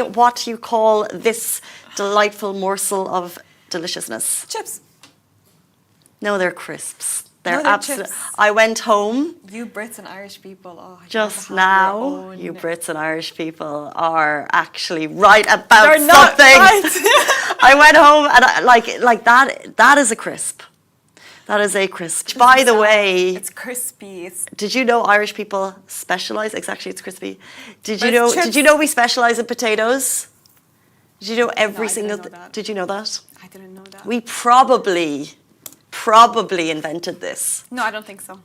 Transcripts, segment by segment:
what you call this delightful morsel of deliciousness. Chips. No, they're crisps. They're No, they're absolute. chips. I went home You Brits and Irish people. Oh, you just gotta have your now. own- You Brits and Irish people are actually right about They're not something. right. I went home and like that. That is a crisp. That is a crisp. By the way, it's crispy. did you know Irish people specialize? Exactly, it's crispy. Did But you know? it's chips. Did you know we specialize in potatoes? Did you know every I didn't single? know that. Did you know that? I didn't know that. We probably invented this. No, I don't think so.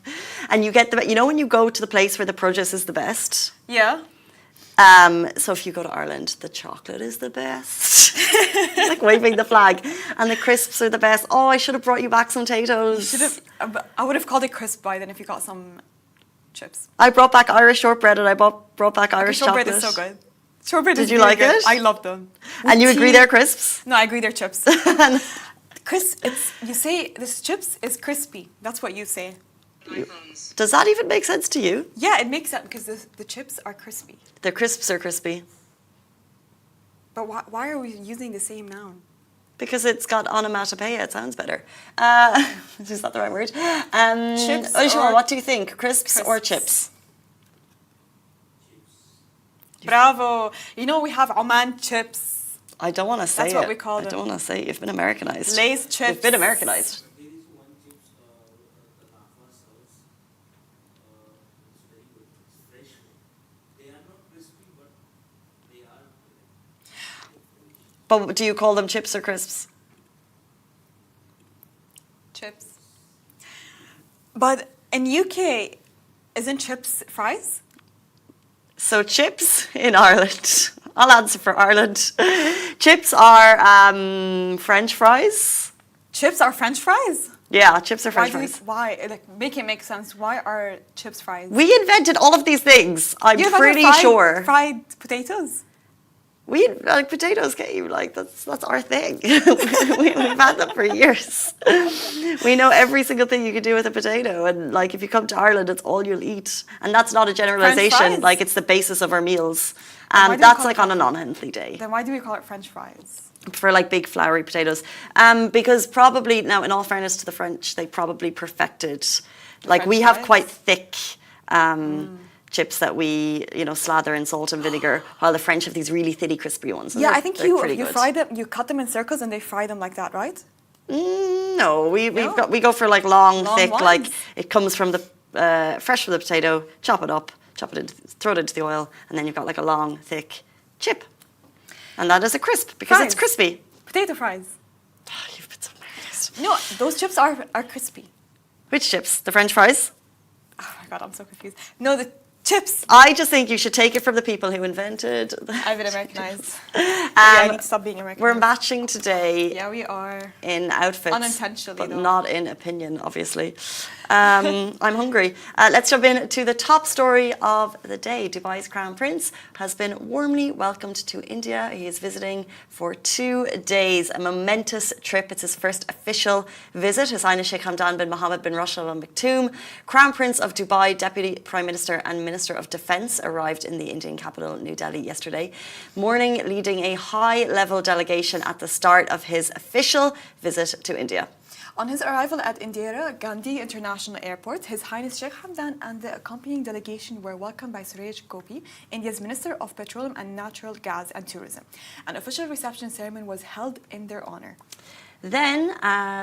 And you get the, you know, when you go to the place where the produce is the best. Yeah. So if you go to Ireland, the chocolate is the best. Like waving the flag, and the crisps are the best. Oh, I should have brought you back some potatoes. Should have. I would have called it crisp by then if you got some chips. I brought back Irish shortbread, and I brought back Irish Shortbread chocolate. is so good. Shortbread Did is you really like good. it? I love them. And you With agree tea- they're crisps? No, I agree they're chips. Crisp. You say this chips is crispy. That's what you say. Does that even make sense to you? Yeah, it makes sense because the chips are crispy. The crisps are crispy. But why are we using the same noun? Because it's got onomatopoeia, it sounds better. Is that the right word? Chips Oishma, or- what do you think? Crisps or chips? Bravo. You know we have Oman chips, I don't want to say That's it. what we call I them. don't want to say it. You've been Americanized. Lay's chips. You've been Americanized. There is one chips the Lava serves. It's very good. It's fresh. They are not crispy, but they are. But do you call them chips or crisps? Chips. But in UK, isn't chips fries? So chips in Ireland. I'll answer for Ireland. Chips are French fries. Chips are French fries. Yeah, chips are French fries. Why? Like, make it make sense. Why are chips fries? We invented all of these things. I'm You have pretty fried, sure. Fried potatoes. We like potatoes, Kate. Like that's our thing. We've had them for years. We know every single thing you can do with a potato, and like if you come to Ireland, it's all you'll eat. And that's not a generalization. fries? Like it's the basis of our meals. why do And we that's call like it on a non-healthy day Then why do we call it French fries? for like big floury potatoes. Because probably now, in all fairness to the French, they probably perfected. Like French we have fries? quite thick. Chips that we, slather in salt and vinegar, while the French have these really thinny, crispy ones. and Yeah, they're- I think they're you pretty you good. fry them. You cut them in circles and they fry them like that, right? No, we No? go for like long, Long thick, ones? like it comes from the fresh from the potato. Chop it up, throw it into the oil, and then you've got like a long, thick chip, and that is a crisp because it's Fries. crispy. Potato fries. You've been so Americanized. No, those chips are crispy. Which chips? The French fries? Oh my god, I'm so confused. No, the chips. I just think you should take it from the people who invented. I've been Americanized. Yeah, I need to stop being Americanized. We're matching today. Yeah, we are. In outfits, Unintentionally, but though. not in opinion, obviously. I'm hungry. Let's jump in to the top story of the day. Dubai's Crown Prince has been warmly welcomed to India. He is visiting for 2 days, a momentous trip. It's his first official visit. His Highness Sheikh Hamdan bin Mohammed bin Rashid Al Maktoum, Crown Prince of Dubai, Deputy Prime Minister and Minister of Defence, arrived in the Indian capital, New Delhi, yesterday morning, leading a high-level delegation at the start of his official visit to India. On his arrival at Indira Gandhi International Airport, His Highness Sheikh Hamdan and the accompanying delegation were welcomed by Suresh Gopi, India's Minister of Petroleum and Natural Gas and Tourism. An official reception ceremony was held in their honour. Then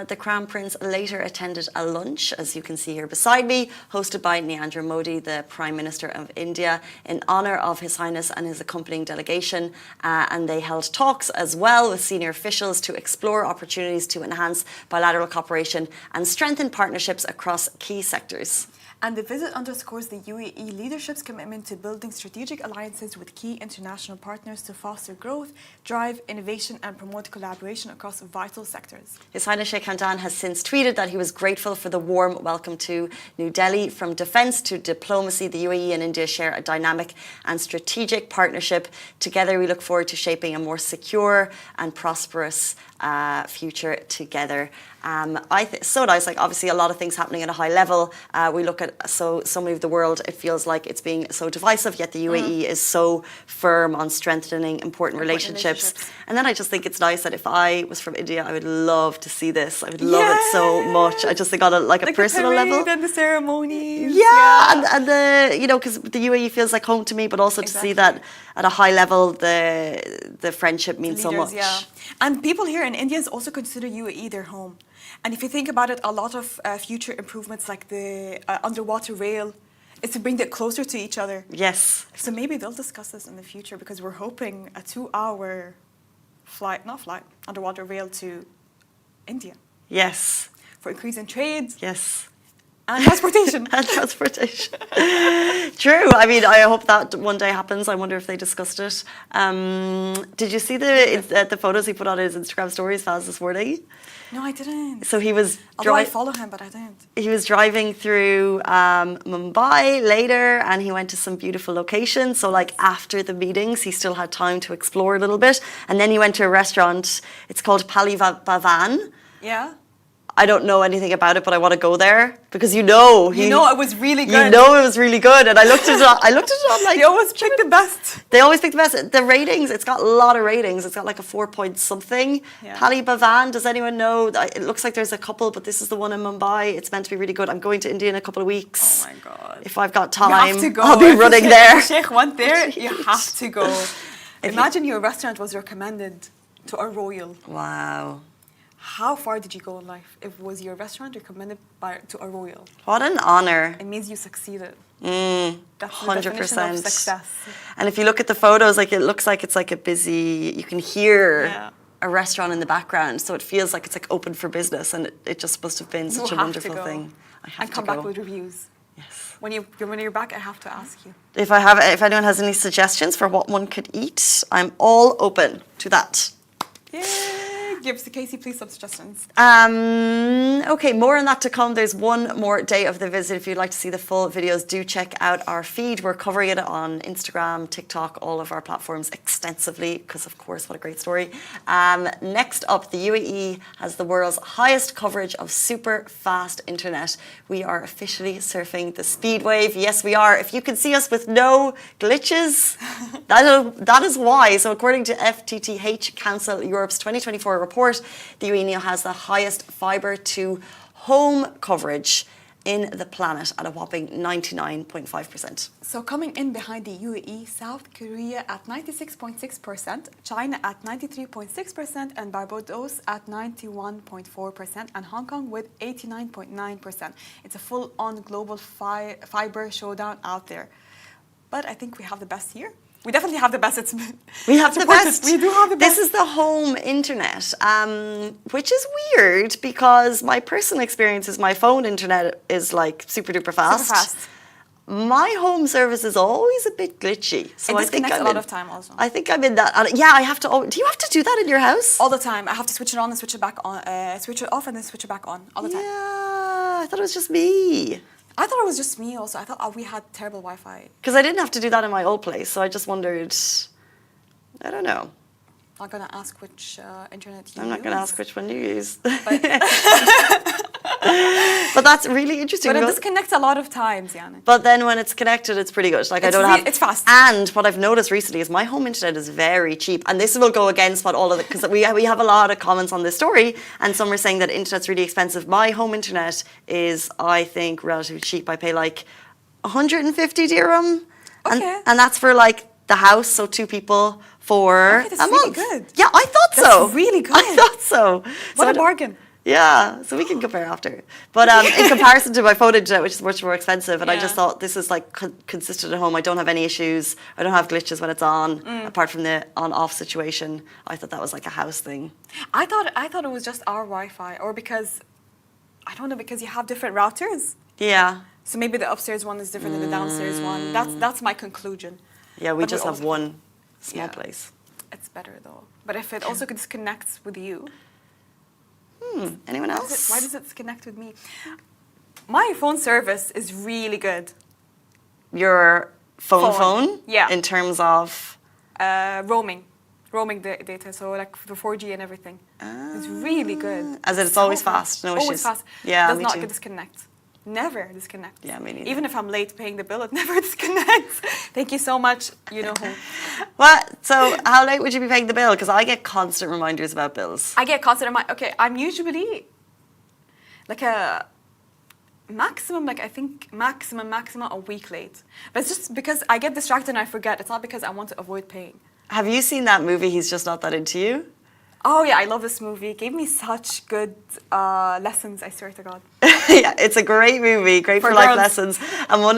the Crown Prince later attended a lunch, as you can see here beside me, hosted by Narendra Modi, the Prime Minister of India, in honour of His Highness and his accompanying delegation. And they held talks as well with senior officials to explore opportunities to enhance bilateral cooperation and strengthen partnerships across key sectors. And the visit underscores the UAE leadership's commitment to building strategic alliances with key international partners to foster growth, drive innovation and promote collaboration across vital sectors. His Highness Sheikh Hamdan has since tweeted that he was grateful for the warm welcome to New Delhi. From defence to diplomacy, the UAE and India share a dynamic and strategic partnership. Together, we look forward to shaping a more secure and prosperous future together. So nice, like obviously a lot of things happening at a high level. We look at so many of the world, it feels like it's being so divisive, yet the UAE is so firm on strengthening important relationships. And then I just think it's nice that if I was from India, I would love to see this. I would love it so much. I just think on like a personal the level. and the ceremonies. And the, you know, because the UAE feels like home to me, but also to see that at a high level, the friendship means so much. Yeah. And people here in India also consider UAE their home. And if you think about it, a lot of future improvements like the underwater rail is to bring it closer to each other. Yes. So maybe they'll discuss this in the future because we're hoping a 2-hour underwater rail to India. Yes. For increase in trade. Yes. And transportation. And transportation. True. I mean, I hope that one day happens. I wonder if they discussed it. Did you see the photos he put on his Instagram stories, Faz, this morning? No, I didn't. So he was... Although I follow him, but I didn't. He was driving through Mumbai later, and he went to some beautiful locations. So like after the meetings, he still had time to explore a little bit. And then he went to a restaurant. It's called Pali Bhavan. Yeah. I don't know anything about it, but I want to go there because you know it was really good. You know it was really good, and I looked at it. I'm like, they always pick the best. They always pick the best. The ratings, it's got a lot of ratings. It's got like a 4 point something. Yeah. Pali Bhavan, does anyone know? It looks like there's a couple, but this is the one in Mumbai. It's meant to be really good. I'm going to India in a couple of weeks. Oh my God! If I've got time, you have to go. I'll be running there. If Sheikh went there, you have to go. Imagine your restaurant was recommended to a royal. Wow. How far did you go in life? If it was your restaurant recommended to a royal? What an honor. It means you succeeded. That's 100%. The definition of success. And if you look at the photos, like it looks like it's like a busy, you can hear a restaurant in the background. So it feels like it's like open for business, and it just must have been such a wonderful thing. I have to come go. back with reviews. Yes. When you're back, I have to ask you. If anyone has any suggestions for what one could eat, I'm all open to that. Yay! Give Casey, please, some suggestions. Okay, more on that to come. There's one more day of the visit. If you'd like to see the full videos, do check out our feed. We're covering it on Instagram, TikTok, all of our platforms extensively because, of course, what a great story. Next up, the UAE has the world's highest coverage of super fast internet. We are officially surfing the speed wave. Yes, we are. If you can see us with no glitches, that is why. So according to FTTH Council Europe's 2024 report, the UAE now has the highest fibre to home coverage in the planet at a whopping 99.5%. So coming in behind the UAE, South Korea at 96.6%, China at 93.6%, and Barbados at 91.4%, and Hong Kong with 89.9%. It's a full-on global fibre showdown out there. But I think we have the best here. We definitely have the best. We have the best. We do have the best. This is the home internet, which is weird because my personal experience is my phone internet is like super duper fast. Super fast. My home service is always a bit glitchy. So I think a lot of time also. I think I'm in that. Yeah, I have to. Do you have to do that in your house? All the time. I have to switch it on and switch it back on. Switch it off and then switch it back on. All the time. Yeah, I thought it was just me. I thought it was just me also. I thought we had terrible Wi-Fi. Because I didn't have to do that in my old place, so I just wondered, I don't know. I'm not going to ask which internet you use. I'm not going to ask which one you use. But that's really interesting. But it disconnects a lot of times, Yana. But then when it's connected, it's pretty good. Like it's fast. And what I've noticed recently is my home internet is very cheap. And this will go against what all of it, because we have a lot of comments on this story, and some are saying that internet's really expensive. My home internet is, I think, relatively cheap. I pay like 150 dirham. Okay. And that's for like the house, so 2 people for that's a really month. good. Yeah, I thought so. That's really good. I thought so. What a bargain. Yeah, so we can compare after. But in comparison to my phone internet, which is much more expensive, and I just thought this is like consistent at home. I don't have any issues. I don't have glitches when it's on, apart from the on-off situation. I thought that was like a house thing. I thought it was just our Wi-Fi, or because, I don't know, because you have different routers. Yeah. So maybe the upstairs one is different than the downstairs one. That's my conclusion. Yeah, we But just we're have also- one small place. It's better though. But if it also disconnects with you, Anyone else? why does it disconnect with me? My phone service is really good. Your phone? Yeah. In terms of? Roaming data. So like the 4G and everything. It's really good. As in it's So always fast, no issues. Always fast. Yeah, Does me not too. get disconnect. Never disconnects. Yeah, me neither. Even if I'm late paying the bill, it never disconnects. Thank you so much. You know who. What? So how late would you be paying the bill? Because I get constant reminders about bills. I get constant okay, I'm usually like a maximum, like I think maximum a week late. But it's just because I get distracted and I forget. It's not because I want to avoid paying. Have you seen that movie, He's Just Not That Into You? Oh yeah, I love this movie. It gave me such good lessons, I swear to God. Yeah, it's a great movie, great for For life girls. lessons. And one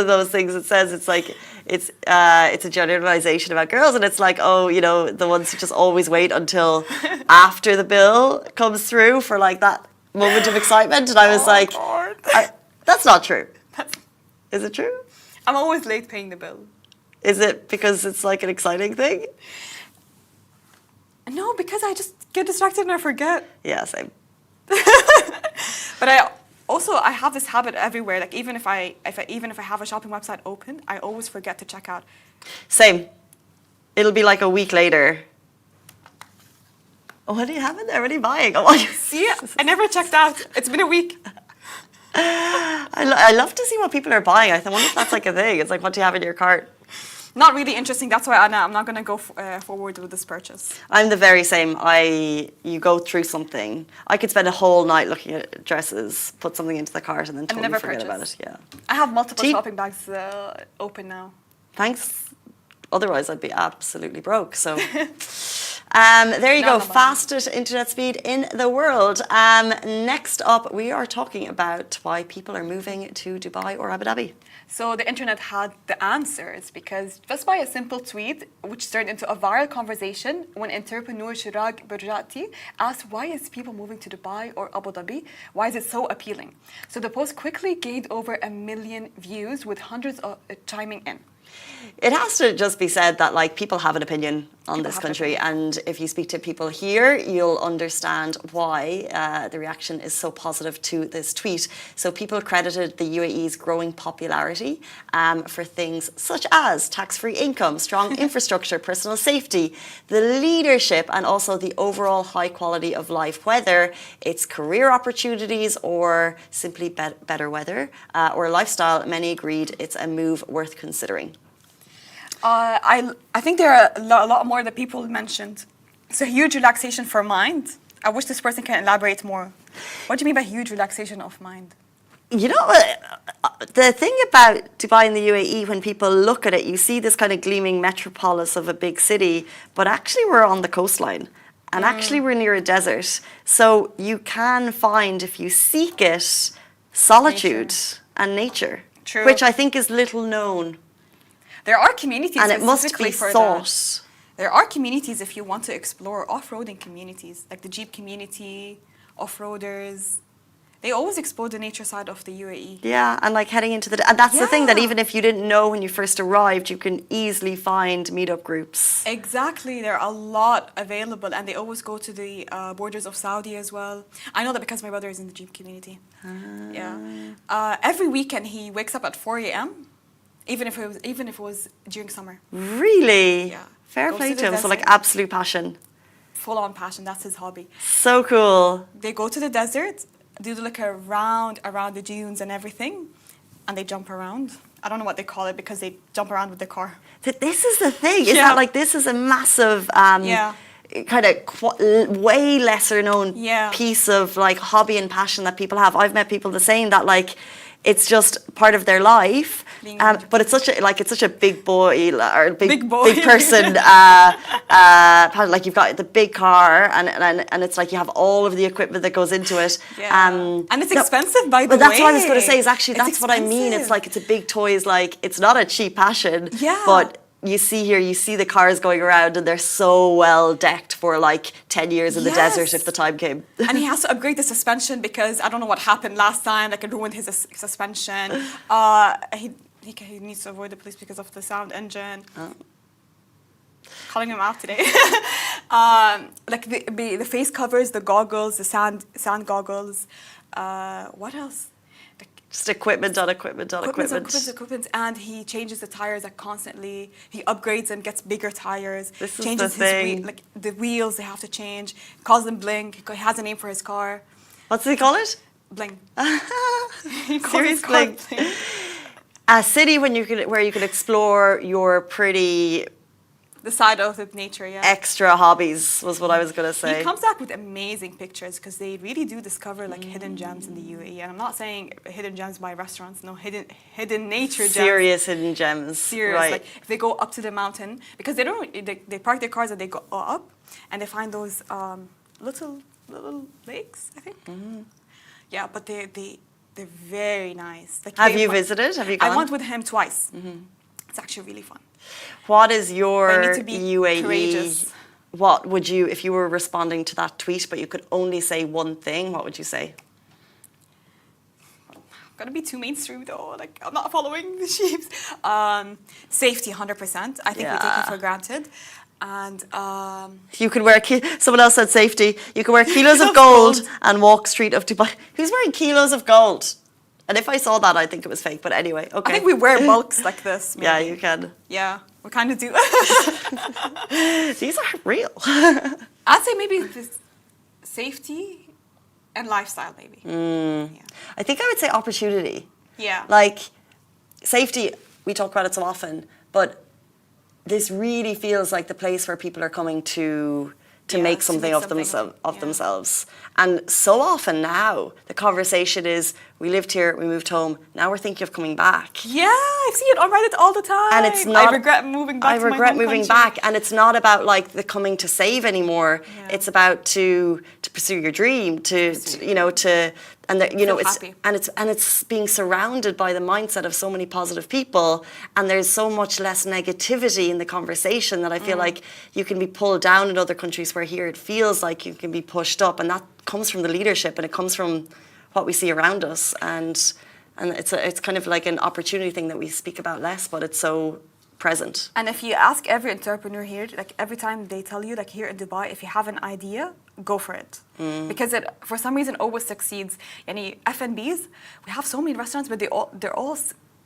of those things it says it's like it's a generalization about girls, and it's like, oh, you know, the ones who just always wait until after the bill comes through for like that moment of excitement. And I was like, God. that's not true. Is it true? I'm always late paying the bill. Is it because it's like an exciting thing? No, because I just get distracted and I forget. Yeah, same. But I have this habit everywhere. Like even if I have a shopping website open, I always forget to check out. Same. It'll be like a week later. Oh, what do you have in there? What are you buying? Oh, See, I never checked out. It's been a week. I love to see what people are buying. I wonder if that's like a thing. It's like, what do you have in your cart? Not really interesting. That's why I'm not going to go forward with this purchase. I'm the very same. You go through something. I could spend a whole night looking at dresses, put something into the cart, and then totally never forget purchase. about it. Yeah. I have multiple Cheap. shopping bags open now. Thanks. Otherwise, I'd be absolutely broke. So, there you go. No. Fastest internet speed in the world. Next up, we are talking about why people are moving to Dubai or Abu Dhabi. So the internet had the answers because just by a simple tweet, which turned into a viral conversation when entrepreneur Chirag Berjati asked why is people moving to Dubai or Abu Dhabi? Why is it so appealing? So the post quickly gained over 1 million views with hundreds of chiming in. It has to just be said that like people have an opinion on this country, and if you speak to people here, you'll understand why the reaction is so positive to this tweet. So people credited the UAE's growing popularity for things such as tax-free income, strong infrastructure, personal safety, the leadership, and also the overall high quality of life, whether it's career opportunities or simply better weather or lifestyle. Many agreed it's a move worth considering. I think there are a lot more that people mentioned. It's a huge relaxation for mind. I wish this person can elaborate more. What do you mean by huge relaxation of mind? You know, the thing about Dubai and the UAE, when people look at it, you see this kind of gleaming metropolis of a big city, but actually we're on the coastline. And actually we're near a desert. So you can find, if you seek it, solitude and nature. True. Which I think is little known. There are communities And it must be specifically for thought. that. There are communities if you want to explore off-roading communities, like the Jeep community, off-roaders. They always explore the nature side of the UAE. Yeah, and like heading into and that's the thing, that Yeah. even if you didn't know when you first arrived, you can easily find meetup groups. Exactly, there are a lot available, and they always go to the borders of Saudi as well. I know that because my brother is in the Jeep community. Yeah, every weekend he wakes up at 4 a.m. Even if it was during summer. Really? Yeah. Fair Goes play to the to him. So like desert. absolute passion. Full-on passion. That's his hobby. So cool. They go to the desert, do like a round around the dunes and everything, and they jump around. I don't know what they call it because they jump around with their car. This is the thing. Is Yeah. that like this is a massive Yeah. kind of way lesser known Yeah. piece of like hobby and passion that people have. I've met people saying that like it's just part of their life, Being but it's such a big boy or Big boy. big person. Like you've got the big car, and it's like you have all of the equipment that goes into it. Yeah. And it's expensive, by the way. But that's what I was going to say. Is actually It's that's what I mean. It's expensive. like it's a big toy. Is like it's not a cheap passion. Yeah. But you see the cars going around, and they're so well decked for like 10 years in the Yes. desert if the time came. And he has to upgrade the suspension because I don't know what happened last time. Like it ruined his suspension. He needs to avoid the police because of the sound engine. Oh. Calling him out today. Like the face covers, the goggles, the sand goggles. What else? Just equipment on equipment on Equipment, and he changes the tires like constantly. He upgrades and gets bigger tires. This is changes the thing. like the wheels they have to change. Calls them blink. He has a name for his car. What's he call it? Bling. Serious bling. A city where you could explore your pretty The side of the nature, yeah. extra hobbies was what I was going to say. He comes back with amazing pictures because they really do discover like hidden gems in the UAE. And I'm not saying hidden gems by restaurants, no, hidden nature gems. Serious hidden gems. Serious, Right. like if they go up to the mountain because they park their cars and they go up and they find those little lakes, I think. Yeah, but they're very nice. Like Have you visited? Have you gone? I went with him twice. It's actually really fun. What is your I need to be UAE? courageous. What would you, if you were responding to that tweet, but you could only say one thing, what would you say? Gonna be too mainstream though. Like I'm not following the sheep. Safety, 100%. I think we take it for granted. And You could wear, someone else said safety, you could wear kilos of gold and walk street of Dubai. Who's wearing kilos of gold? And if I saw that, I'd think it was fake. But anyway, okay. I think we wear bulks like this. Maybe. Yeah, you can. Yeah, we kind of do. These are real. I'd say maybe this safety and lifestyle, maybe. Yeah. I think I would say opportunity. Yeah. Like, safety, we talk about it so often, but this really feels like the place where people are coming to make something of themselves. And so often now, the conversation is, we lived here, we moved home, now we're thinking of coming back. Yeah, I see it on Reddit all the time. And it's not, I regret moving back I to my regret home moving country. back, and it's not about like the coming to save anymore. Yeah. It's about to pursue your dream, and it's being surrounded by the mindset of so many positive people, and there's so much less negativity in the conversation that I feel like you can be pulled down in other countries where here it feels like you can be pushed up, and that comes from the leadership and it comes from what we see around us, and it's kind of like an opportunity thing that we speak about less, but it's so present. And if you ask every entrepreneur here, like every time they tell you, like here in Dubai, if you have an idea, go for it. Because it, for some reason, always succeeds. Any F&Bs, we have so many restaurants, but they're all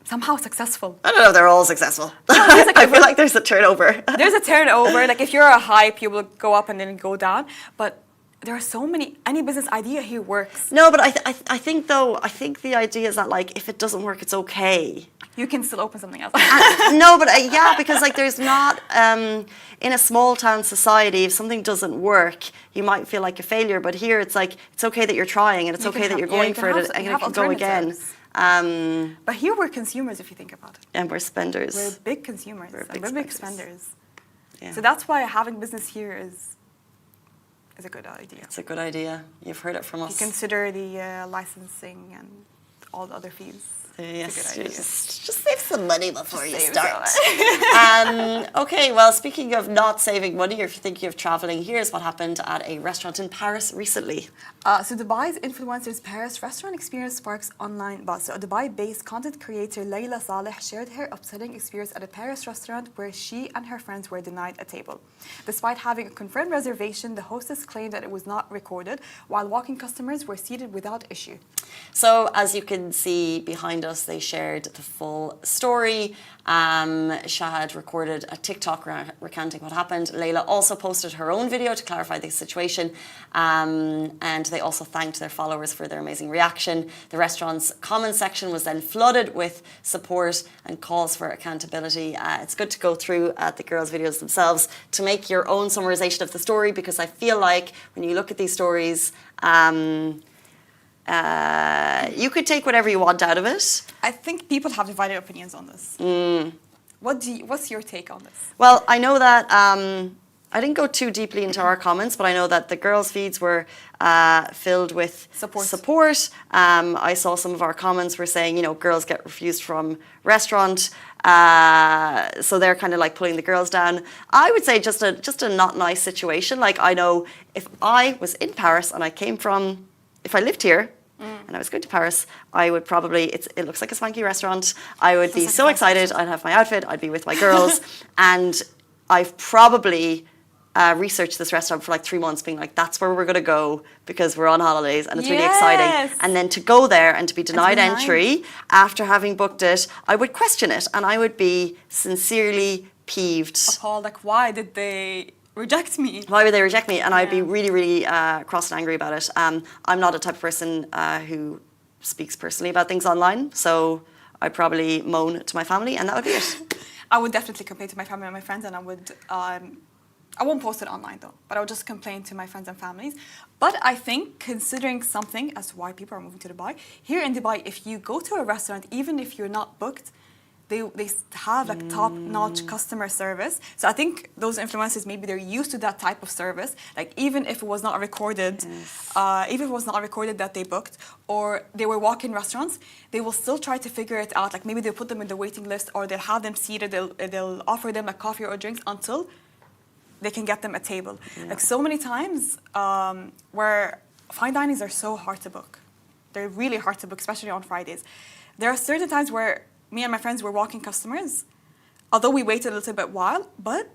somehow successful. I don't know if they're all successful. Like I feel like there's a turnover. There's a turnover. Like if you're a hype, you will go up and then go down. But there are so many, any business idea here works. No, but I think the idea is that like if it doesn't work, it's okay. You can still open something else. No, but yeah, because like there's not in a small town society, if something doesn't work, you might feel like a failure. But here, it's like it's okay that you're trying, and it's okay that you're going for it, and you can go again. But here we're consumers, if you think about it. And we're spenders. We're big consumers. We're big spenders. Yeah. So that's why having business here is a good idea. It's a good idea. You've heard it from us. You consider the licensing and all the other fees. Yes, just save some money before you Save start. Okay, well, speaking of not saving money, or if you're thinking of traveling, here's what happened at a restaurant in Paris recently. So Dubai's influencers Paris restaurant experience sparks online buzz. So a Dubai-based content creator Layla Saleh shared her upsetting experience at a Paris restaurant where she and her friends were denied a table. Despite having a confirmed reservation, the hostess claimed that it was not recorded, while walking customers were seated without issue. So as you can see behind us, they shared the full story. Shahad recorded a TikTok recounting what happened. Layla also posted her own video to clarify the situation, and they also thanked their followers for their amazing reaction. The restaurant's comment section was then flooded with support and calls for accountability. It's good to go through the girls' videos themselves to make your own summarization of the story, because I feel like when you look at these stories, you could take whatever you want out of it. I think people have divided opinions on this. What's your take on this? Well, I know that I didn't go too deeply into our comments, but I know that the girls' feeds were filled with support. I saw some of our comments were saying, you know, girls get refused from restaurant, so they're kind of like pulling the girls down. I would say just a not nice situation. Like, I know if I was in Paris and if I lived here and I was going to Paris, I would probably, it looks like a swanky restaurant. I would be so excited. I'd have my outfit. I'd be with my girls. And I've probably researched this restaurant for like 3 months, being like, that's where we're going to go because we're on holidays and it's really exciting. And then to go there and to be denied entry after having booked it, I would question it and I would be sincerely peeved. Appalled, like, why did they reject me? Why would they reject me? And I'd be Yeah. really, really cross and angry about it. I'm not a type of person who speaks personally about things online, so I'd probably moan to my family, and that would be it. I would definitely complain to my family and my friends, and I won't post it online though, but I would just complain to my friends and families. But I think considering something as to why people are moving to Dubai, here in Dubai, if you go to a restaurant, even if you're not booked, they have like top-notch customer service. So I think those influencers, maybe they're used to that type of service. Like even if it was not recorded, even if it was not recorded that they booked, or they were walk-in restaurants, they will still try to figure it out. Like maybe they'll put them in the waiting list, or they'll have them seated. They'll offer them like coffee or drinks until they can get them a table. Yeah. Like so many times where fine dinings are so hard to book. They're really hard to book, especially on Fridays. There are certain times where me and my friends were walking customers, although we waited a little bit while, but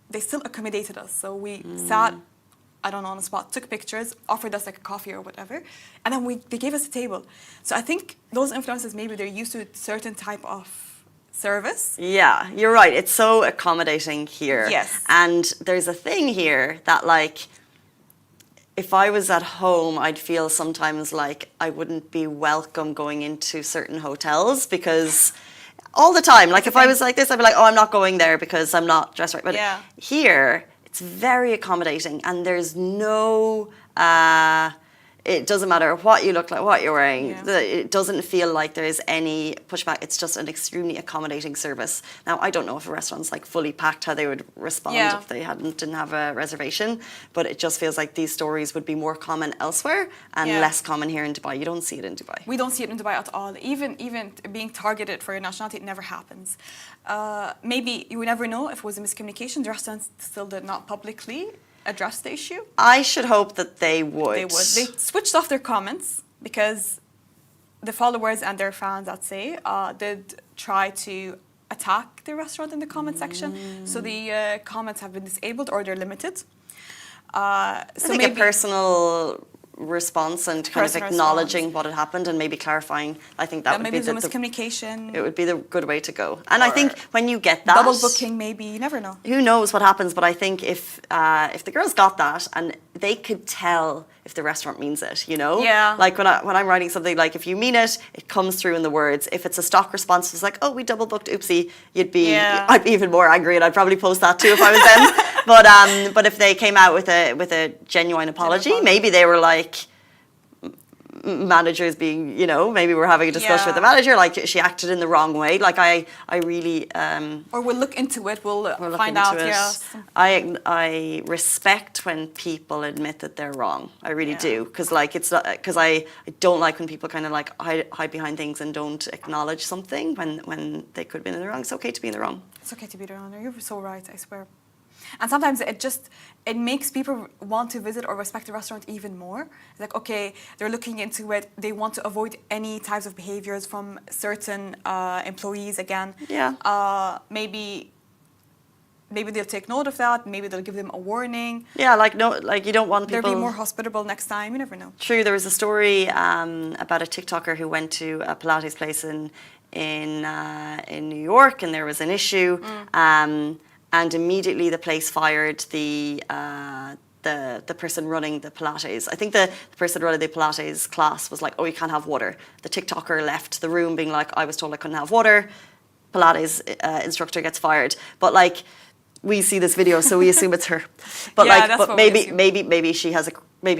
they still accommodated us. So we sat, I don't know, on the spot, took pictures, offered us like a coffee or whatever, and then they gave us a table. So I think those influencers, maybe they're used to a certain type of service. Yeah, you're right. It's so accommodating here. Yes. And there's a thing here that, like, if I was at home, I'd feel sometimes like I wouldn't be welcome going into certain hotels because all the time, like if I was like this, I'd be like, oh, I'm not going there because I'm not dressed right. But Yeah. here, it's very accommodating, and there's no, it doesn't matter what you look like, what you're wearing. Yeah. It doesn't feel like there's any pushback. It's just an extremely accommodating service. Now, I don't know if a restaurant's like fully packed, how they would respond Yeah. if they didn't have a reservation, but it just feels like these stories would be more common elsewhere and Yeah. less common here in Dubai. You don't see it in Dubai. We don't see it in Dubai at all. Even being targeted for your nationality, it never happens. Maybe you would never know if it was a miscommunication. The restaurant still did not publicly address the issue. I should hope that they would. They would. They switched off their comments because the followers and their fans, I'd say, did try to attack the restaurant in the comment section. So the comments have been disabled or they're limited. I think a personal response and kind of Personal acknowledging what had happened and maybe clarifying. I think that would maybe be there's a the miscommunication. it would be the good way to go. And I think when you get that, Double booking, maybe. You never know. who knows what happens? But I think if the girls got that and they could tell if the restaurant means it, you know, Yeah. like when I'm writing something, like if you mean it, it comes through in the words. If it's a stock response, it's like, oh, we double booked, oopsie. Yeah. I'd be even more angry, and I'd probably post that too if I was them. But if they came out with a genuine apology, maybe they were like, managers being, you know, maybe we're having a discussion with the Yeah. manager, like she acted in the wrong way. Like I really Or we'll look into it. We'll look find into out. it. Yeah. I respect when people admit that they're wrong. I really Yeah. do, because like it's not, because I don't like when people kind of like hide behind things and don't acknowledge something when they could have been in the wrong. It's okay to be in the wrong. It's okay to be wrong. You're so right, I swear. And sometimes it makes people want to visit or respect the restaurant even more. It's like, okay, they're looking into it. They want to avoid any types of behaviors from certain employees again. Yeah. Maybe they'll take note of that. Maybe they'll give them a warning. Yeah, like no, like you don't want people. They'll be more hospitable next time. You never know. True. There was a story about a TikToker who went to a Pilates place in New York, and there was an issue. And immediately the place fired the person running the Pilates. I think the person running the Pilates class was like, oh, you can't have water. The TikToker left the room being like, I was told I couldn't have water. Pilates instructor gets fired. But like, we see this video, so we assume it's her. But Yeah, like, that's but what we assume. maybe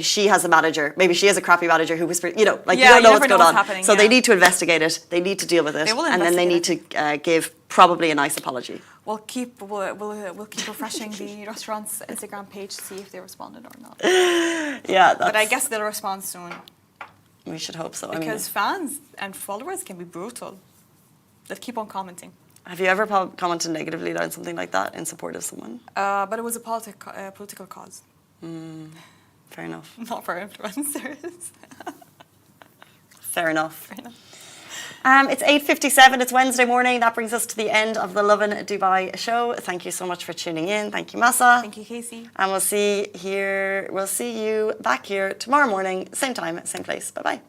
she has a manager. Maybe she has a crappy manager who whispers, you know, like Yeah, you don't know you what's never going know on. what's happening, So they yeah. need to investigate it. They need to deal with it, They will and then they need investigate to give probably a nice apology. We'll keep refreshing the restaurant's Instagram page to see if they responded or not. Yeah, But I guess they'll respond soon we should hope so. because fans and followers can be brutal. They'll keep on commenting. Have you ever commented negatively on something like that in support of someone? But it was a political cause, Fair enough. not for influencers. Fair enough. Fair enough. It's 8:57. It's Wednesday morning. That brings us to the end of the Lovin Dubai show. Thank you so much for tuning in. Thank you, Massa. Thank you, Casey. And we'll see you back here tomorrow morning, same time, same place. Bye bye.